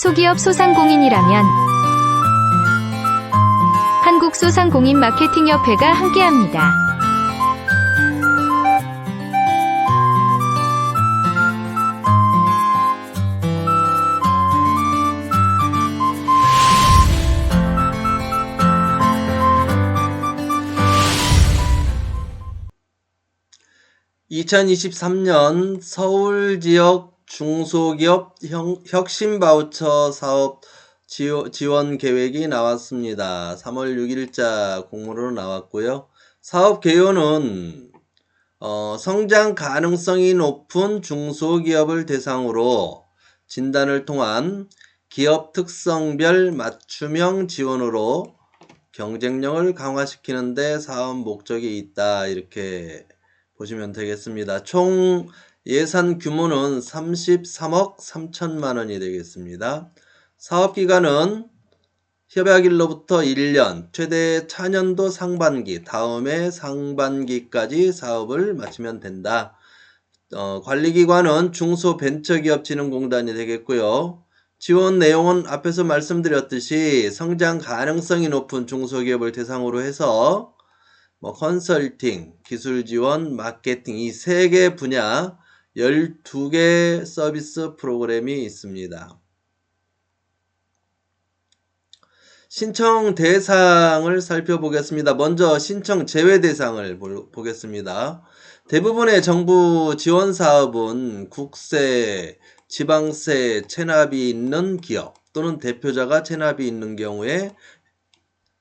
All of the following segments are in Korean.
소기업 소상공인이라면 한국소상공인마케팅협회가 함께합니다. (2023년) 서울지역 중소기업 혁신바우처 사업 지원 계획이 나왔습니다. 3월 6일자 공문으로 나왔고요. 사업 개요는 성장 가능성이 높은 중소기업을 대상으로 진단을 통한 기업 특성별 맞춤형 지원으로 경쟁력을 강화시키는 데 사업 목적이 있다, 이렇게 보시면 되겠습니다. 총 예산 규모는 33억 3천만 원이 되겠습니다. 사업기간은 협약일로부터 1년, 최대 차년도 상반기, 다음해 상반기까지 사업을 마치면 된다. 관리기관은 중소벤처기업진흥공단이 되겠고요. 지원 내용은 앞에서 말씀드렸듯이 성장 가능성이 높은 중소기업을 대상으로 해서 컨설팅, 기술 지원, 마케팅, 이 3개 분야 12개 서비스 프로그램이 있습니다. 신청 대상을 살펴보겠습니다. 먼저 신청 제외 대상을 보겠습니다. 대부분의 정부 지원 사업은 국세, 지방세 체납이 있는 기업 또는 대표자가 체납이 있는 경우에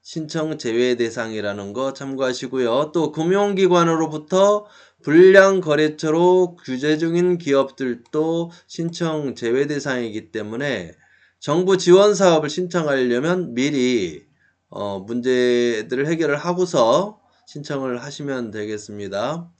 신청 제외 대상이라는 거 참고하시고요. 또 금융기관으로부터 불량거래처로 규제 중인 기업들도 신청 제외 대상이기 때문에 정부 지원 사업을 신청하려면 미리 문제들을 해결을 하고서 신청을 하시면 되겠습니다.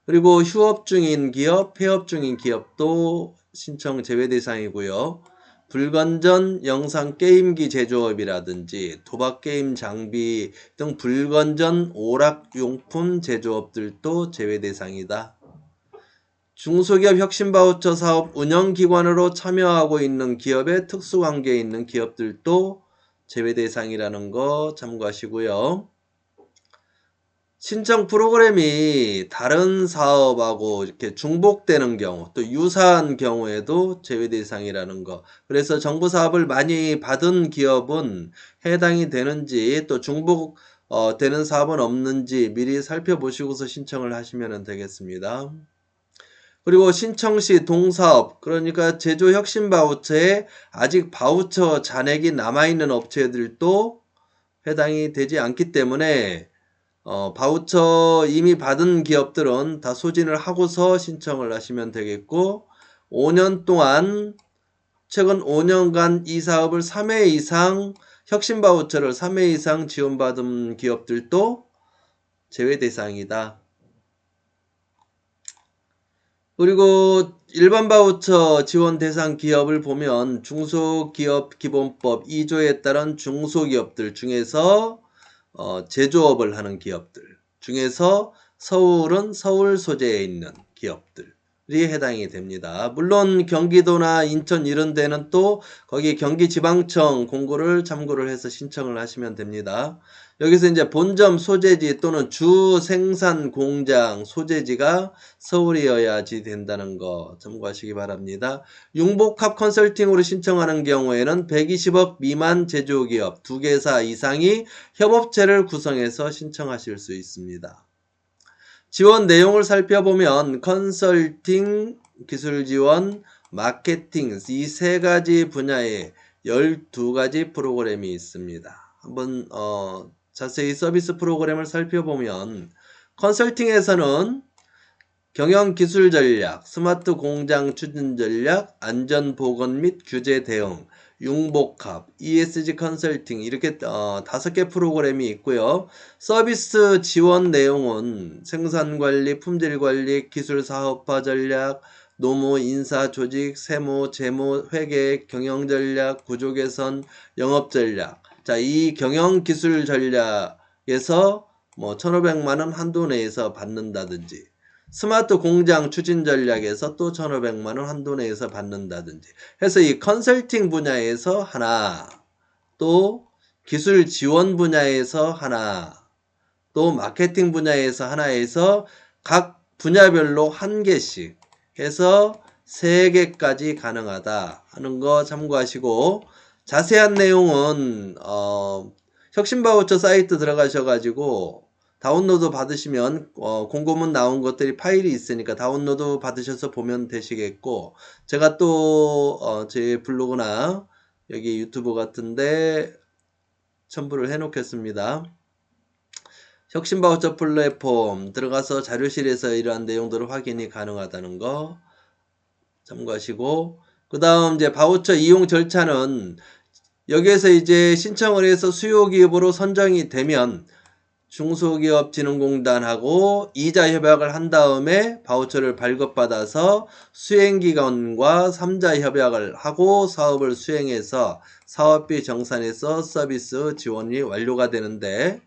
그리고 휴업 중인 기업, 폐업 중인 기업도 신청 제외 대상이고요. 불건전 영상 게임기 제조업이라든지 도박게임 장비 등 불건전 오락용품 제조업들도 제외 대상이다. 중소기업 혁신바우처 사업 운영기관으로 참여하고 있는 기업의 특수관계에 있는 기업들도 제외 대상이라는 거 참고하시고요. 신청 프로그램이 다른 사업하고 이렇게 중복되는 경우, 또 유사한 경우에도 제외 대상이라는 거. 그래서 정부 사업을 많이 받은 기업은 해당이 되는지, 또 중복되는 사업은 없는지 미리 살펴보시고서 신청을 하시면 되겠습니다. 그리고 신청 시 동사업, 그러니까 제조혁신바우처에 아직 바우처 잔액이 남아있는 업체들도 해당이 되지 않기 때문에 바우처 이미 받은 기업들은 다 소진을 하고서 신청을 하시면 되겠고, 5년 동안 최근 5년간 이 사업을 3회 이상 혁신바우처를 3회 이상 지원받은 기업들도 제외 대상이다. 그리고 일반 바우처 지원 대상 기업을 보면 중소기업기본법 2조에 따른 중소기업들 중에서 제조업을 하는 기업들 중에서 서울은 서울 소재에 있는 기업들이 해당이 됩니다. 물론 경기도나 인천 이런 데는 또 거기 경기지방청 공고를 참고를 해서 신청을 하시면 됩니다. 여기서 이제 본점 소재지 또는 주 생산 공장 소재지가 서울이어야지 된다는 거 참고하시기 바랍니다. 융복합 컨설팅으로 신청하는 경우에는 120억 미만 제조기업 2개사 이상이 협업체를 구성해서 신청하실 수 있습니다. 지원 내용을 살펴보면 컨설팅, 기술 지원, 마케팅 이 3가지 분야에 12가지 프로그램이 있습니다. 한번 자세히 서비스 프로그램을 살펴보면 컨설팅에서는 경영기술 전략, 스마트 공장 추진 전략, 안전보건 및 규제 대응, 융복합, ESG 컨설팅 이렇게 5개 프로그램이 있고요. 서비스 지원 내용은 생산관리, 품질관리, 기술사업화 전략, 노무, 인사, 조직, 세무, 재무, 회계, 경영전략, 구조개선, 영업전략. 자, 이 경영기술 전략에서 1,500만원 한도 내에서 받는다든지, 스마트 공장 추진 전략에서 또 1,500만 원 한도 내에서 받는다든지 해서 이 컨설팅 분야에서 하나, 또 기술 지원 분야에서 하나, 또 마케팅 분야에서 하나에서 각 분야별로 한 개씩 해서 3개까지 가능하다 하는 거 참고하시고, 자세한 내용은 혁신바우처 사이트 들어가셔가지고 다운로드 받으시면 공고문 나온 것들이 파일이 있으니까 다운로드 받으셔서 보면 되시겠고, 제가 또 제 블로그나 여기 유튜브 같은데 첨부를 해 놓겠습니다. 혁신바우처 플랫폼 들어가서 자료실에서 이러한 내용들을 확인이 가능하다는 거 참고하시고, 그 다음 이제 바우처 이용 절차는 여기에서 이제 신청을 해서 수요기업으로 선정이 되면 중소기업진흥공단하고 이자 협약을 한 다음에 바우처를 발급받아서 수행기관과 3자 협약을 하고 사업을 수행해서 사업비 정산해서 서비스 지원이 완료가 되는데,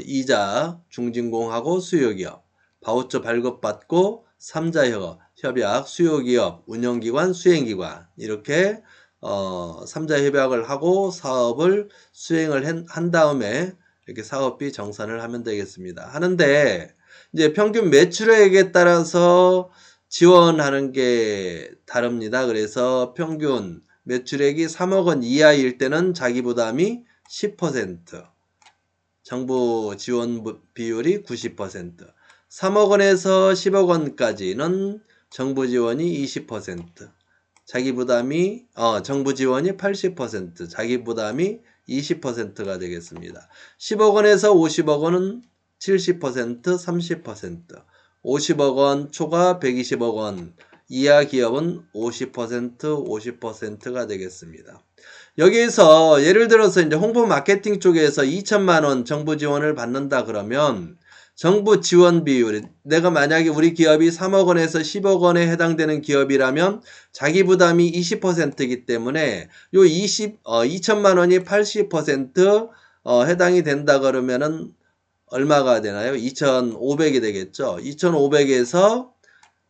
이자 중진공하고 수요기업, 바우처 발급받고 3자 협약, 수요기업, 운영기관, 수행기관 이렇게 3자 협약을 하고 사업을 수행을 한 다음에 이렇게 사업비 정산을 하면 되겠습니다. 하는데 이제 평균 매출액에 따라서 지원하는 게 다릅니다. 그래서 평균 매출액이 3억 원 이하일 때는 자기 부담이 10%, 정부 지원 비율이 90%, 3억 원에서 10억 원까지는 정부 지원이 20%, 자기 부담이 정부 지원이 80%, 자기 부담이 20%가 되겠습니다. 10억 원에서 50억 원은 70%, 30%, 50억 원 초과 120억 원 이하 기업은 50%, 50%가 되겠습니다. 여기에서 예를 들어서 이제 홍보 마케팅 쪽에서 2천만 원 정부 지원을 받는다 그러면 정부 지원 비율, 내가 만약에 우리 기업이 3억 원에서 10억 원에 해당되는 기업이라면 자기 부담이 20%이기 때문에 요 2천만 원이 80% 해당이 된다 그러면은 얼마가 되나요? 2,500이 되겠죠. 2,500에서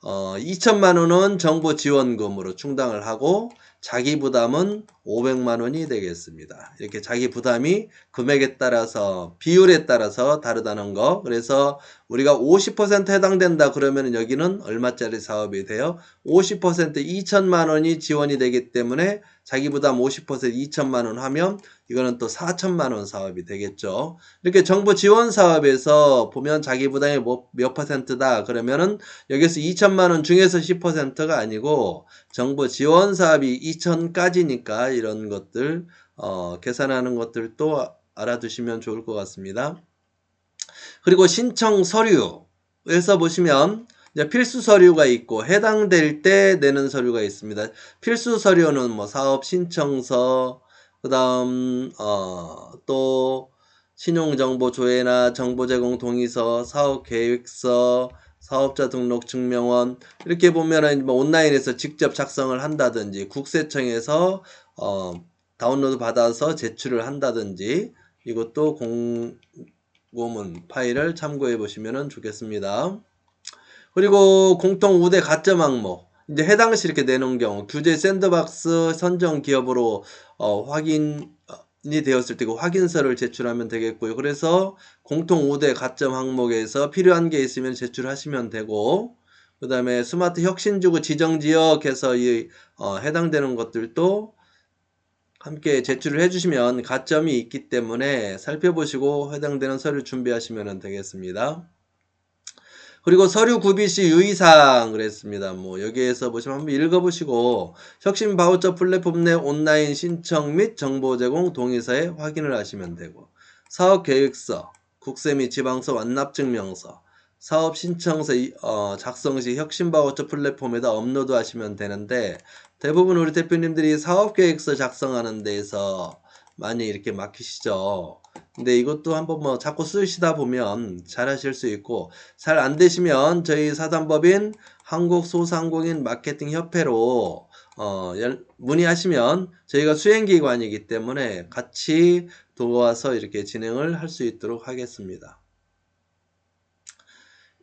2천만 원은 정부 지원금으로 충당을 하고 자기 부담은 500만 원이 되겠습니다. 이렇게 자기 부담이 금액에 따라서 비율에 따라서 다르다는 거. 그래서 우리가 50% 해당된다 그러면 여기는 얼마짜리 사업이 돼요? 50% 2천만 원이 지원이 되기 때문에 자기 부담 50% 2천만 원 하면 이거는 또 4천만 원 사업이 되겠죠. 이렇게 정부 지원 사업에서 보면 자기 부담이 몇 퍼센트다 그러면은 여기서 2천만 원 중에서 10%가 아니고 정부 지원 사업이 2천까지니까 이런 것들 계산하는 것들도 알아두시면 좋을 것 같습니다. 그리고 신청 서류에서 보시면 이제 필수 서류가 있고 해당될 때 내는 서류가 있습니다. 필수 서류는 뭐 사업 신청서, 그다음 또 신용정보 조회나 정보 제공 동의서, 사업 계획서, 사업자 등록 증명원 이렇게 보면은 뭐 온라인에서 직접 작성을 한다든지 국세청에서 다운로드 받아서 제출을 한다든지 이것도 공고문 파일을 참고해 보시면 좋겠습니다. 그리고 공통 우대 가점 항목 이제 해당 시 이렇게 내놓은 경우 규제 샌드박스 선정 기업으로 확인이 되었을 때 그 확인서를 제출하면 되겠고요. 그래서 공통 우대 가점 항목에서 필요한 게 있으면 제출하시면 되고, 그 다음에 스마트 혁신지구 지정지역에서 해당되는 것들도 함께 제출을 해주시면 가점이 있기 때문에 살펴보시고 해당되는 서류 준비하시면 되겠습니다. 그리고 서류 구비 시 유의사항 그랬습니다. 뭐 여기에서 보시면 한번 읽어보시고 혁신 바우처 플랫폼 내 온라인 신청 및 정보 제공 동의서에 확인을 하시면 되고, 사업 계획서, 국세 및 지방서 완납 증명서, 사업 신청서 작성 시 혁신 바우처 플랫폼에다 업로드 하시면 되는데, 대부분 우리 대표님들이 사업 계획서 작성하는 데에서 많이 이렇게 막히시죠. 근데 이것도 한번 뭐 자꾸 쓰시다 보면 잘 하실 수 있고, 잘 안 되시면 저희 사단법인 한국소상공인 마케팅 협회로 문의하시면 저희가 수행기관이기 때문에 같이 도와서 이렇게 진행을 할 수 있도록 하겠습니다.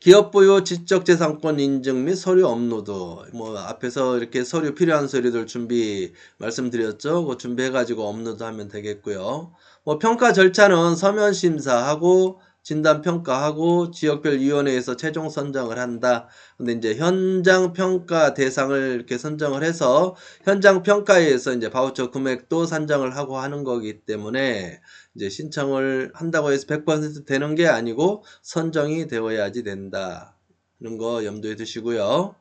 기업 부여 지적재산권 인증 및 서류 업로드. 뭐 앞에서 이렇게 서류 필요한 서류들 준비 말씀드렸죠. 그거 준비해가지고 업로드하면 되겠고요. 뭐 평가 절차는 서면 심사하고 진단 평가하고 지역별 위원회에서 최종 선정을 한다. 근데 이제 현장 평가 대상을 이렇게 선정을 해서 현장 평가에서 이제 바우처 금액도 산정을 하고 하는 거기 때문에 이제 신청을 한다고 해서 100% 되는 게 아니고 선정이 되어야지 된다. 이런 거 염두에 두시고요.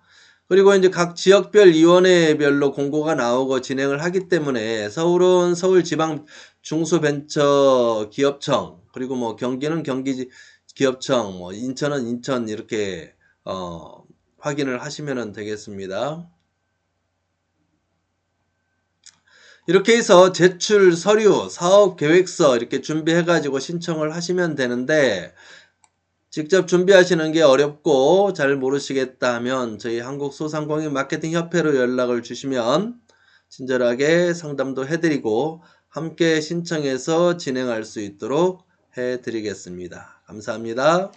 그리고 이제 각 지역별 위원회별로 공고가 나오고 진행을 하기 때문에 서울은 서울지방 중소벤처기업청, 그리고 뭐 경기는 경기기업청, 뭐 인천은 인천 이렇게 확인을 하시면 되겠습니다. 이렇게 해서 제출 서류, 사업계획서 이렇게 준비해가지고 신청을 하시면 되는데, 직접 준비하시는 게 어렵고 잘 모르시겠다 하면 저희 한국소상공인 마케팅협회로 연락을 주시면 친절하게 상담도 해드리고 함께 신청해서 진행할 수 있도록 해드리겠습니다. 감사합니다.